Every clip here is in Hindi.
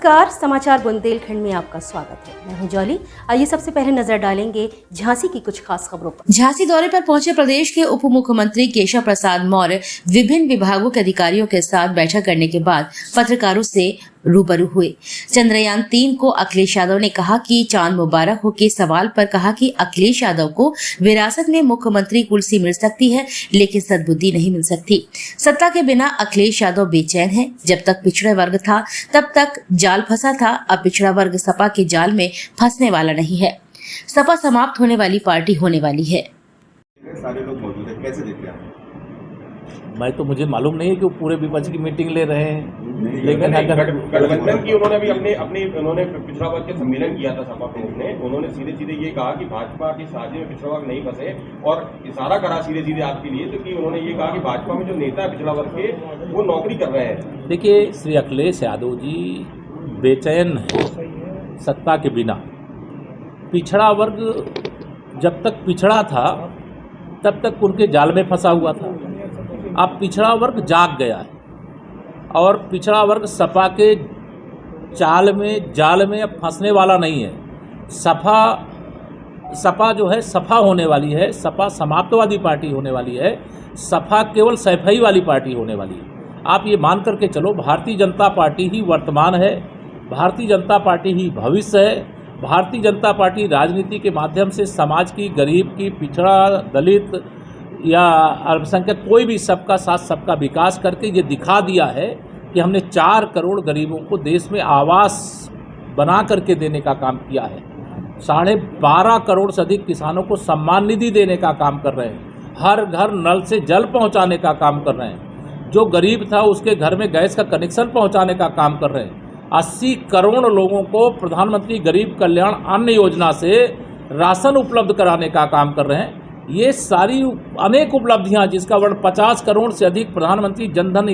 नमस्कार, समाचार बुंदेलखंड में आपका स्वागत है। मैं हूं जॉली। आइए सबसे पहले नजर डालेंगे झांसी की कुछ खास खबरों पर। झांसी दौरे पर पहुंचे प्रदेश के उप मुख्यमंत्री केशव प्रसाद मौर्य विभिन्न विभागों के अधिकारियों के साथ बैठक करने के बाद पत्रकारों से रूबरू हुए। चंद्रयान 3 को अखिलेश यादव ने कहा कि चांद मुबारक हो के सवाल पर कहा कि अखिलेश यादव को विरासत में मुख्यमंत्री कुर्सी मिल सकती है, लेकिन सद्बुद्धि नहीं मिल सकती। सत्ता के बिना अखिलेश यादव बेचैन है। जब तक पिछड़ा वर्ग था तब तक जाल फंसा था, अब पिछड़ा वर्ग सपा के जाल में फंसने वाला नहीं है। सपा समाप्त होने वाली पार्टी होने वाली है। सारे लोग मौजूद हैं, कैसे देखते हैं आप? मुझे मालूम नहीं है कि वो पूरे विपक्ष की मीटिंग ले रहे हैं, लेकिन गठबंधन की उन्होंने भी उन्होंने पिछड़ा वर्ग के सम्मेलन किया था सपा प्रमुख ने। उन्होंने सीधे ये कहा कि भाजपा की साजिश में पिछड़ा वर्ग नहीं फंसे और इशारा करा सीधे आपके लिए, तो कि उन्होंने ये कहा कि भाजपा में जो नेता है पिछड़ा वर्ग के वो नौकरी कर रहे हैं। देखिए, श्री अखिलेश यादव जी बेचैन है सत्ता के बिना। पिछड़ा वर्ग जब तक पिछड़ा था तब तक उनके जाल में फंसा हुआ था। अब पिछड़ा वर्ग जाग गया है और पिछड़ा वर्ग सपा के जाल में अब फंसने वाला नहीं है। सपा जो है सफा होने वाली है, सपा समाप्तवादी पार्टी होने वाली है, सपा केवल सैफई वाली पार्टी होने वाली है। आप ये मान करके चलो, भारतीय जनता पार्टी ही वर्तमान है, भारतीय जनता पार्टी ही भविष्य है। भारतीय जनता पार्टी राजनीति के माध्यम से समाज की, गरीब की, पिछड़ा, दलित या अल्पसंख्यक कोई भी सबका साथ सबका विकास करके ये दिखा दिया है कि हमने 4 करोड़ गरीबों को देश में आवास बना करके देने का काम किया है। 12.5 करोड़ से अधिक किसानों को सम्मान निधि देने का काम कर रहे हैं। हर घर नल से जल पहुंचाने का काम कर रहे हैं। जो गरीब था उसके घर में गैस का कनेक्शन पहुंचाने का काम कर रहे हैं। 80 करोड़ लोगों को प्रधानमंत्री गरीब कल्याण अन्न योजना से राशन उपलब्ध कराने का काम कर रहे हैं। ये सारी अनेक उपलब्धियां, जिसका वर्ण 50 करोड़ से अधिक प्रधानमंत्री जनधन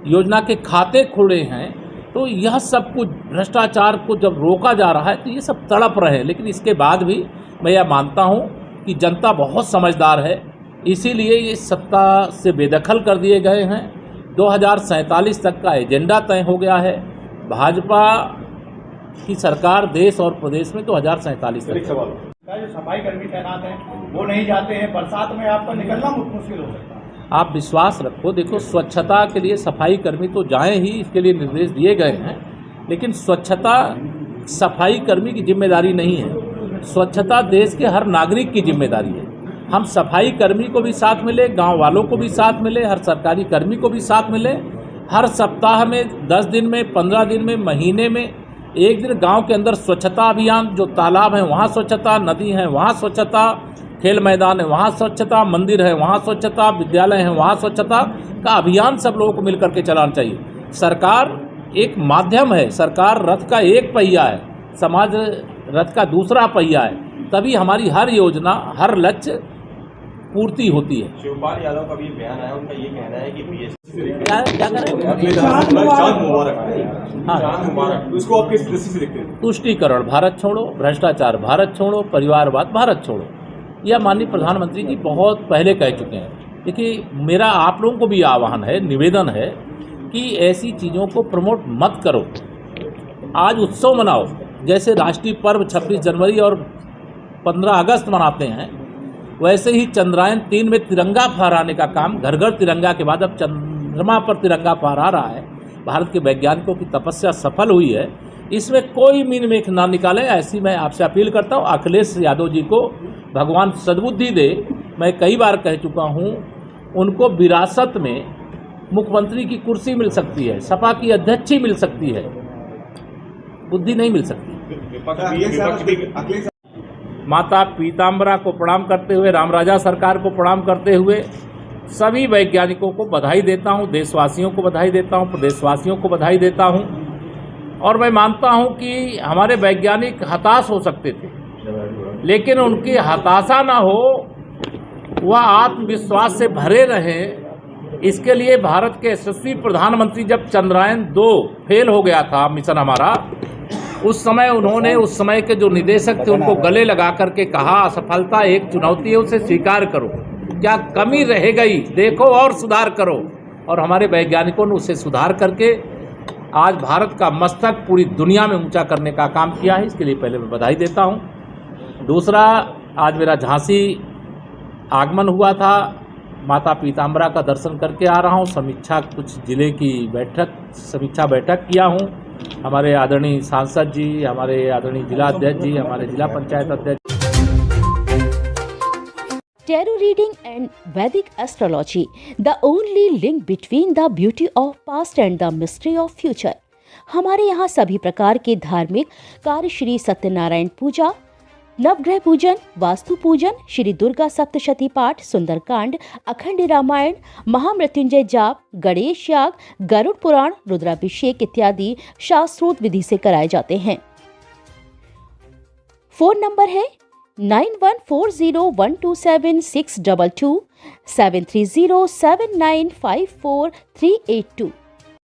योजना के खाते खुले हैं। तो यह सब कुछ भ्रष्टाचार को जब रोका जा रहा है तो ये सब तड़प रहे हैं। लेकिन इसके बाद भी मैं यह मानता हूं कि जनता बहुत समझदार है, इसीलिए ये सत्ता से बेदखल कर दिए गए हैं। 2047 तक का एजेंडा तय हो गया है। भाजपा की सरकार देश और प्रदेश में 2047 तक। जो सफाई कर्मी तैनात हैं वो नहीं जाते हैं, बरसात में आपका निकलना मुश्किल हो सकता है। आप विश्वास रखो, देखो स्वच्छता के लिए सफाई कर्मी तो जाएं ही, इसके लिए निर्देश दिए गए हैं, लेकिन स्वच्छता सफाई कर्मी की जिम्मेदारी नहीं है। स्वच्छता देश के हर नागरिक की जिम्मेदारी है। हम सफाई कर्मी को भी साथ मिले, गांव वालों को भी साथ मिले, हर सरकारी कर्मी को भी साथ मिले। हर सप्ताह में, 10 दिन में, 15 दिन में, महीने में एक दिन गांव के अंदर स्वच्छता अभियान, जो तालाब है वहाँ स्वच्छता, नदी है वहाँ स्वच्छता, खेल मैदान है वहाँ स्वच्छता, मंदिर है वहाँ स्वच्छता, विद्यालय है वहाँ स्वच्छता का अभियान सब लोगों को मिलकर के चलाना चाहिए। सरकार एक माध्यम है, सरकार रथ का एक पहिया है, समाज रथ का दूसरा पहिया है, तभी हमारी हर योजना, हर लक्ष्य पूर्ति होती है। शिवपाल यादव का भी बयान आया, उनका ये कहना है कि क्या करें? चांद मुबारक, उसको आप किस दृष्टि से देखते हैं? तुष्टीकरण भारत छोड़ो, भ्रष्टाचार भारत छोड़ो, परिवारवाद भारत छोड़ो, यह माननीय प्रधानमंत्री जी बहुत पहले कह चुके हैं। देखिए, मेरा आप लोगों को भी आह्वान है, निवेदन है कि ऐसी चीज़ों को प्रमोट मत करो। आज उत्सव मनाओ, जैसे राष्ट्रीय पर्व 26 जनवरी और 15 अगस्त मनाते हैं, वैसे ही चंद्रयान 3 में तिरंगा फहराने का काम, घर घर तिरंगा के बाद अब चंद्रमा पर तिरंगा फहरा रहा है। भारत के वैज्ञानिकों की तपस्या सफल हुई है, इसमें कोई मीन मेख ना निकाले, ऐसी मैं आपसे अपील करता हूँ। अखिलेश यादव जी को भगवान सद्बुद्धि दे। मैं कई बार कह चुका हूँ, उनको विरासत में मुख्यमंत्री की कुर्सी मिल सकती है, सपा की अध्यक्षी मिल सकती है, बुद्धि नहीं मिल सकती। माता पीताम्बरा को प्रणाम करते हुए, रामराजा सरकार को प्रणाम करते हुए सभी वैज्ञानिकों को बधाई देता हूं, देशवासियों को बधाई देता हूं, प्रदेशवासियों को बधाई देता हूं। और मैं मानता हूं कि हमारे वैज्ञानिक हताश हो सकते थे, लेकिन उनकी हताशा ना हो, वह आत्मविश्वास से भरे रहें। इसके लिए भारत के यशस्वी प्रधानमंत्री, जब चंद्रयान 2 फेल हो गया था मिशन हमारा, उस समय उन्होंने, उस समय के जो निदेशक थे, उनको गले लगा करके कहा, असफलता एक चुनौती है, उसे स्वीकार करो, क्या कमी रह गई देखो और सुधार करो। और हमारे वैज्ञानिकों ने उसे सुधार करके आज भारत का मस्तक पूरी दुनिया में ऊंचा करने का काम किया है। इसके लिए पहले मैं बधाई देता हूं। दूसरा, आज मेरा झांसी आगमन हुआ था, माता पीताम्बरा का दर्शन करके आ रहा हूं। कुछ जिले की समीक्षा बैठक किया हूं। हमारे आदरणीय सांसद जी, हमारे आदरणीय जिला अध्यक्ष जी, हमारे जिला पंचायत अध्यक्ष। Tarot reading and Vedic astrology, the only link between the beauty of past and the mystery of future। हमारे यहाँ सभी प्रकार के धार्मिक कार्य, श्री सत्यनारायण पूजा, नवग्रह पूजन, वास्तु पूजन, श्री दुर्गा सप्तशती पाठ, सुंदरकांड, अखंड रामायण, महामृत्युंजय जाप, गणेश याग, गरुड़ पुराण, रुद्राभिषेक इत्यादि शास्त्रोक्त विधि से कराए जाते हैं। फोन नंबर है 9140127622 73079543882।